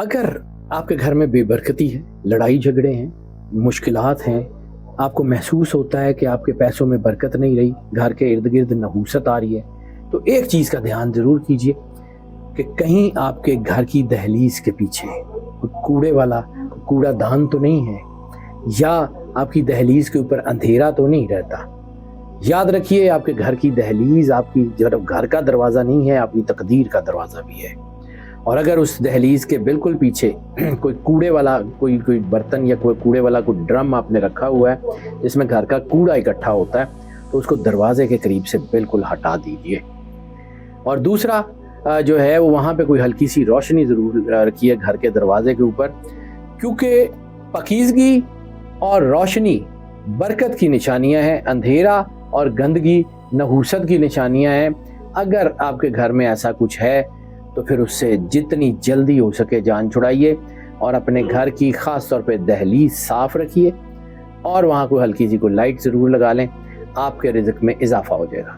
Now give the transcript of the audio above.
अगर आपके घर में बेबरकती है, लड़ाई झगड़े हैं, मुश्किलात हैं, आपको महसूस होता है कि आपके पैसों में बरकत नहीं रही, घर के इर्द गिर्द नहूसत आ रही है, तो एक चीज़ का ध्यान ज़रूर कीजिए कि कहीं आपके घर की दहलीज के पीछे कोई कूड़े वाला कूड़ादान तो नहीं है, या आपकी दहलीज के ऊपर अंधेरा तो नहीं रहता। याद रखिए, आपके घर की दहलीज आपकी घर का दरवाज़ा नहीं है, आपकी तकदीर का दरवाज़ा भी है। और अगर उस दहलीज के बिल्कुल पीछे कोई कूड़े वाला कोई बर्तन या कोई कूड़े वाला कोई ड्रम आपने रखा हुआ है जिसमें घर का कूड़ा इकट्ठा होता है, तो उसको दरवाजे के करीब से बिल्कुल हटा दीजिए। और दूसरा जो है वो वहाँ पे कोई हल्की सी रोशनी ज़रूर रखिए घर के दरवाजे के ऊपर, क्योंकि पाकीज़गी और रोशनी बरकत की निशानियाँ हैं, अंधेरा और गंदगी नहूसत की निशानियाँ हैं। अगर आपके घर में ऐसा कुछ है तो फिर उससे जितनी जल्दी हो सके जान छुड़ाइए और अपने घर की ख़ास तौर पे दहलीज साफ़ रखिए और वहाँ कोई हल्की सी कोई लाइट ज़रूर लगा लें, आपके रिज़्क में इजाफ़ा हो जाएगा।